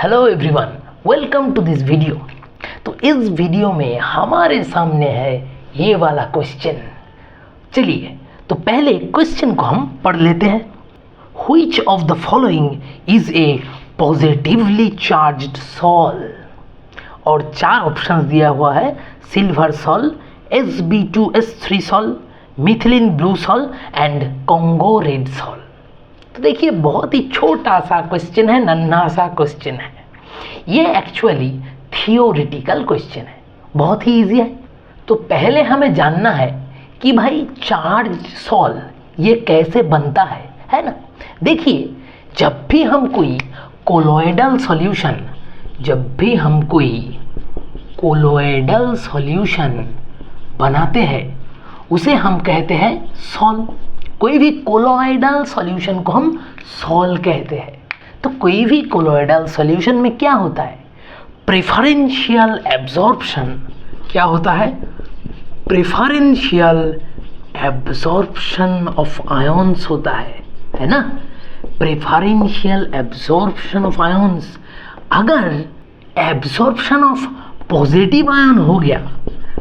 Hello everyone, welcome to this video. तो इस video में हमारे सामने है ये वाला क्वेश्चन। चलिए तो पहले क्वेश्चन को हम पढ़ लेते हैं। Which of the following is a positively charged sol? और चार ऑप्शंस दिया हुआ है, silver sol, Sb2S3 sol, methylene blue sol and Congo red sol. तो देखिए बहुत ही छोटा सा क्वेश्चन है, नन्हा सा क्वेश्चन है। ये एक्चुअली थियोरिटिकल क्वेश्चन है, बहुत ही इजी है। तो पहले हमें जानना है कि भाई चार्ज सॉल ये कैसे बनता है ना। देखिए जब भी हम कोई कोलोइडल सॉल्यूशन बनाते हैं उसे हम कहते हैं सॉल। कोई भी कोलोइडल सॉल्यूशन को हम सॉल कहते हैं। तो कोई भी कोलोइडल सॉल्यूशन में क्या होता है? Preferential absorption. क्या होता है? प्रेफरेंशियल एब्जॉर्प्शन ऑफ आयंस होता है ना। Preferential absorption of ions. अगर एब्जॉर्प्शन ऑफ पॉजिटिव आयन हो गया,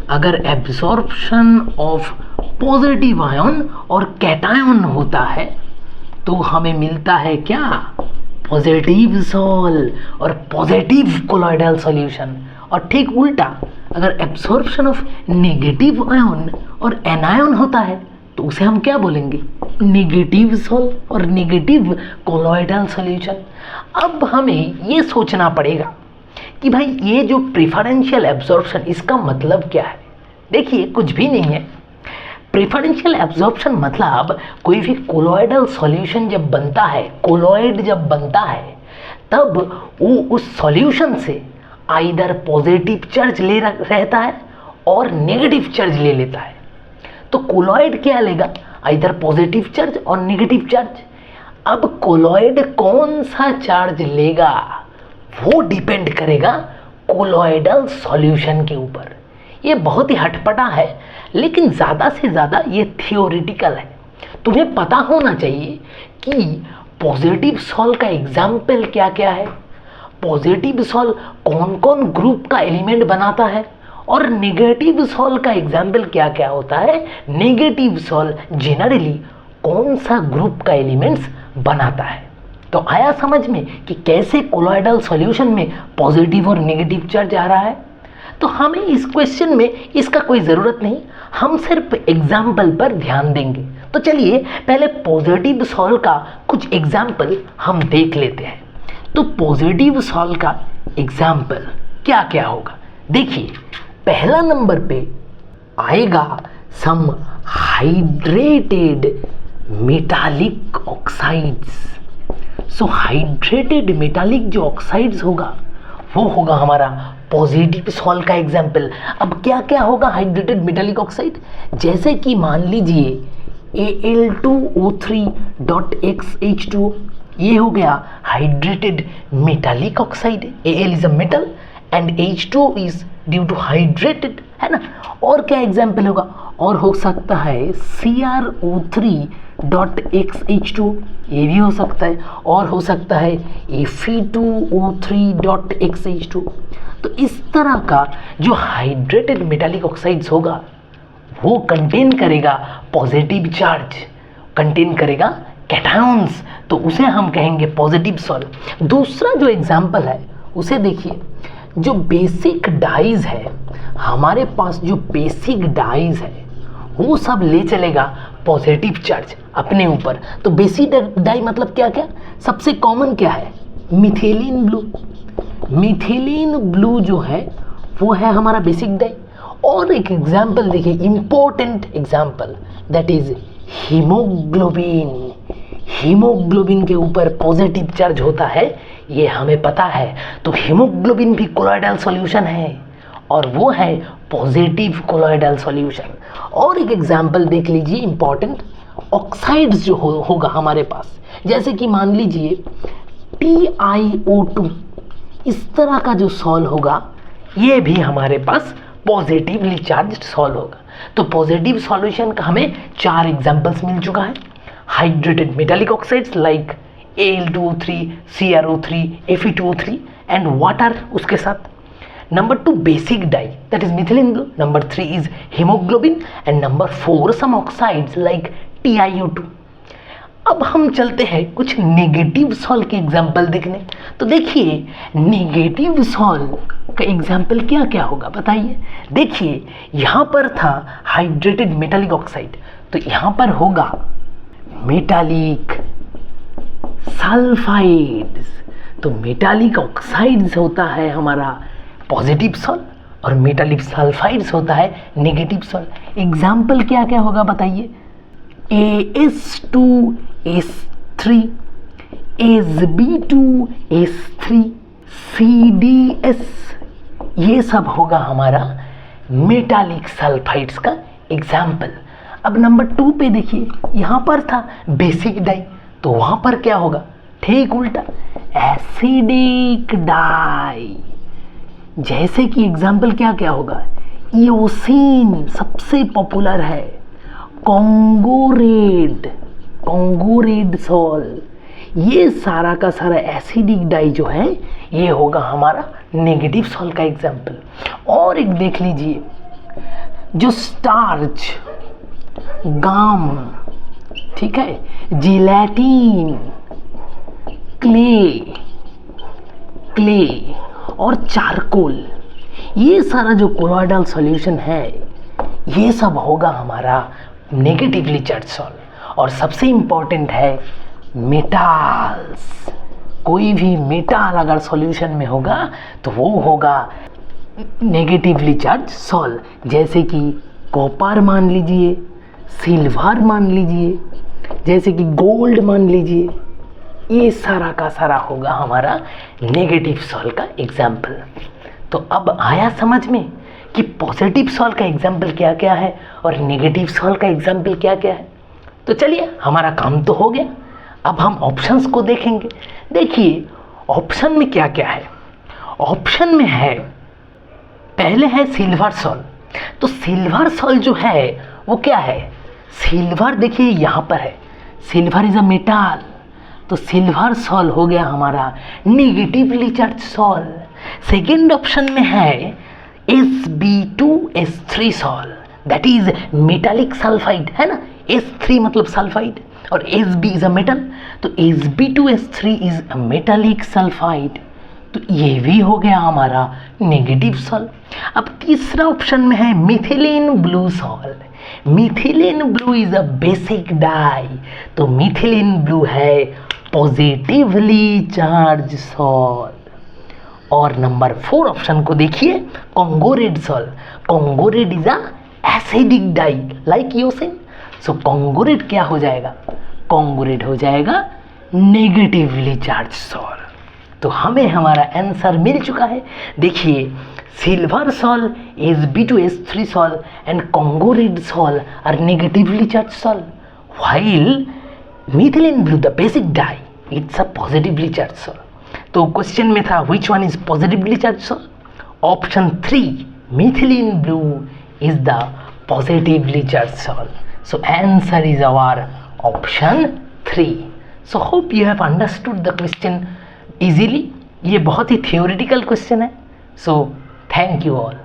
अगर एब्जॉर्प्शन ऑफ पॉजिटिव आयन और कैटायन होता है तो हमें मिलता है क्या? पॉजिटिव सॉल और पॉजिटिव कोलोइडल सॉल्यूशन। और ठीक उल्टा, अगर एब्जॉर्प्शन ऑफ नेगेटिव आयन और एनायन होता है तो उसे हम क्या बोलेंगे? नेगेटिव सॉल और नेगेटिव कोलोइडल सॉल्यूशन। अब हमें ये सोचना पड़ेगा कि भाई ये जो प्रेफरेंशियल एब्जॉर्प्शन, इसका मतलब क्या है? देखिए कुछ भी नहीं है। प्रेफरेंशियल एब्जॉर्प्शन मतलब कोई भी कोलोइडल सॉल्यूशन जब बनता है, कोलोइड जब बनता है, तब वो उस सॉल्यूशन से आइदर पॉजिटिव चार्ज ले रहता है और नेगेटिव चार्ज ले लेता है। तो कोलोइड क्या लेगा? आइदर पॉजिटिव चार्ज और नेगेटिव चार्ज। अब कोलोइड कौन सा चार्ज लेगा वो डिपेंड करेगा कोलोइडल सॉल्यूशन के ऊपर। ये बहुत ही हटपटा है, लेकिन ज़्यादा से ज़्यादा ये थियोरिटिकल है। तुम्हें पता होना चाहिए कि पॉजिटिव सॉल का एग्जाम्पल क्या क्या है, पॉजिटिव सॉल कौन कौन ग्रुप का एलिमेंट बनाता है, और नेगेटिव सॉल का एग्जाम्पल क्या क्या होता है। नेगेटिव सॉल जनरली कौन सा ग्रुप का एलिमेंट्स बनाता है। तो आया समझ में कि कैसे कोलोइडल सॉल्यूशन में पॉजिटिव और नेगेटिव चार्ज आ रहा है। तो हमें इस क्वेश्चन में इसका कोई ज़रूरत नहीं, हम सिर्फ एग्जाम्पल पर ध्यान देंगे। तो चलिए पहले पॉजिटिव सॉल का कुछ एग्जाम्पल हम देख लेते हैं। तो पॉजिटिव सॉल का एग्जाम्पल क्या क्या होगा? देखिए पहला नंबर पे आएगा सम हाइड्रेटेड मेटालिक ऑक्साइड्स। सो हाइड्रेटेड मेटालिक जो ऑक्साइड्स होगा वो होगा हमारा पॉजिटिव सॉल का एग्जाम्पल। अब क्या क्या होगा हाइड्रेटेड मेटालिक ऑक्साइड? जैसे कि मान लीजिए Al2O3.XH2, ये हो गया hydrated metallic oxide. Al is a metal and H2 is due to hydrated, है ना। और क्या एग्जाम्पल होगा? और हो सकता है CrO3.XH2, ये भी हो सकता है। और हो सकता है Fe2O3.XH2। तो इस तरह का जो हाइड्रेटेड मेटालिक ऑक्साइड्स होगा वो कंटेन करेगा पॉजिटिव चार्ज, कंटेन करेगा कैटायंस, तो उसे हम कहेंगे पॉजिटिव सॉल। दूसरा जो एग्जाम्पल है उसे देखिए, जो बेसिक डाइज है हमारे पास, जो बेसिक डाइज है वो सब ले चलेगा पॉजिटिव चार्ज अपने ऊपर। तो बेसिक डाई मतलब क्या क्या? सबसे कॉमन क्या है? Methylene blue. मिथिलीन ब्लू जो है वो है हमारा बेसिक डाई। और एक एग्जाम्पल देखिए, important example, that is haemoglobin. Haemoglobin के ऊपर पॉजिटिव चार्ज होता है, ये हमें पता है। तो हीमोग्लोबिन भी कोलोइडल सॉल्यूशन है और वो है पॉजिटिव कोलोइडल सॉल्यूशन। और एक एग्जाम्पल देख लीजिए इंपॉर्टेंट, ऑक्साइड्स जो होगा हमारे पास, जैसे कि मान लीजिए TiO2, इस तरह का जो सॉल होगा ये भी हमारे पास पॉजिटिवली चार्ज्ड सॉल होगा। तो पॉजिटिव सॉल्यूशन का हमें चार एग्जाम्पल्स मिल चुका है। Hydrated metallic oxides like Al2O3, CrO3, Fe2O3 and water उसके साथ. Number 2 basic dye, that is methylene blue. Number 3 is hemoglobin and number 4 some oxides like TiO2. अब हम चलते हैं कुछ नेगेटिव सॉल्ट के एग्जाम्पल देखने. तो देखिए नेगेटिव सॉल्ट का एग्जाम्पल क्या क्या होगा बताइए. देखिए यहाँ पर था हाइड्रेटेड मेटालिक ऑक्साइड, तो यहाँ पर होगा मेटालिक सल्फाइड्स. तो मेटालिक ऑक्साइड्स होता है हमारा पॉजिटिव सॉल्ट और मेटालिक सल्फाइड्स होता है नेगेटिव सॉल्ट. एग्जाम्पल क्या क्या होगा बताइए. AS2S3, AsB2S3, CDS, ये सब होगा हमारा मेटालिक सल्फाइड्स का एग्जाम्पल. अब नंबर 2 पे देखिए यहाँ पर था बेसिक डाई, तो वहाँ पर क्या होगा ठीक उल्टा एसिडिक डाई. जैसे कि एग्जाम्पल क्या क्या होगा. ईओसिन सबसे पॉपुलर है, कॉन्गोरेड सॉल, ये सारा का सारा एसिडिक डाई जो है ये होगा हमारा नेगेटिव सॉल का एग्जाम्पल. और एक देख लीजिए जो स्टार्च, गाम, ठीक है, जिलेटिन, क्ले और चारकोल, ये सारा जो कोलॉइडल सॉल्यूशन है ये सब होगा हमारा नेगेटिवली चार्ज सॉल्ट. और सबसे इम्पॉर्टेंट है मेटाल्स. कोई भी मेटाल अगर सॉल्यूशन में होगा तो वो होगा नेगेटिवली चार्ज सॉल्ट. जैसे कि कॉपर मान लीजिए, सिल्वर मान लीजिए, जैसे कि गोल्ड मान लीजिए, ये सारा का सारा होगा हमारा नेगेटिव सॉल्ट का एग्जाम्पल. तो अब आया समझ में कि पॉजिटिव सॉल्ट का एग्जाम्पल क्या क्या है और नेगेटिव सॉल्ट का एग्जाम्पल क्या क्या है. तो चलिए हमारा काम तो हो गया. अब हम ऑप्शंस को देखेंगे. देखिए ऑप्शन में क्या क्या है. ऑप्शन में है पहले है सिल्वर सॉल्ट. तो सिल्वर सॉल्ट जो है वो क्या है. सिल्वर देखिए यहाँ पर है, सिल्वर इज अ मेटल, तो सिल्वर सॉल्ट हो गया हमारा negatively charge salt. Second option में है Sb2S3 salt, that is metallic sulphide, है ना. S3 मतलब सल्फाइड और Sb इज अ मेटल, तो Sb2S3 is a metallic sulphide. तो ये भी हो गया हमारा नेगेटिव सॉल्ट. अब तीसरा ऑप्शन में है methylene blue salt. Methylene blue is a basic dye, तो मिथिलीन ब्लू है पॉजिटिवली चार्ज सॉल्ट. और नंबर 4 ऑप्शन को देखिए congo red salt. Congo red is a acidic dye like eosin, so congo red क्या हो जाएगा. कॉन्गोरेड हो जाएगा नेगेटिवली चार्ज सॉल्ट. तो हमें हमारा आंसर मिल चुका है. देखिए silver salt, Sb2S3 salt and congo red salt are negatively charge salt, while methylene blue the basic dye it's a positively charge salt. तो क्वेश्चन में था which one is positively charge salt. Option 3 methylene blue is the positively charge salt. So answer is our option 3. So hope you have understood the question easily. ये बहुत ही theoretical question है. So thank you all.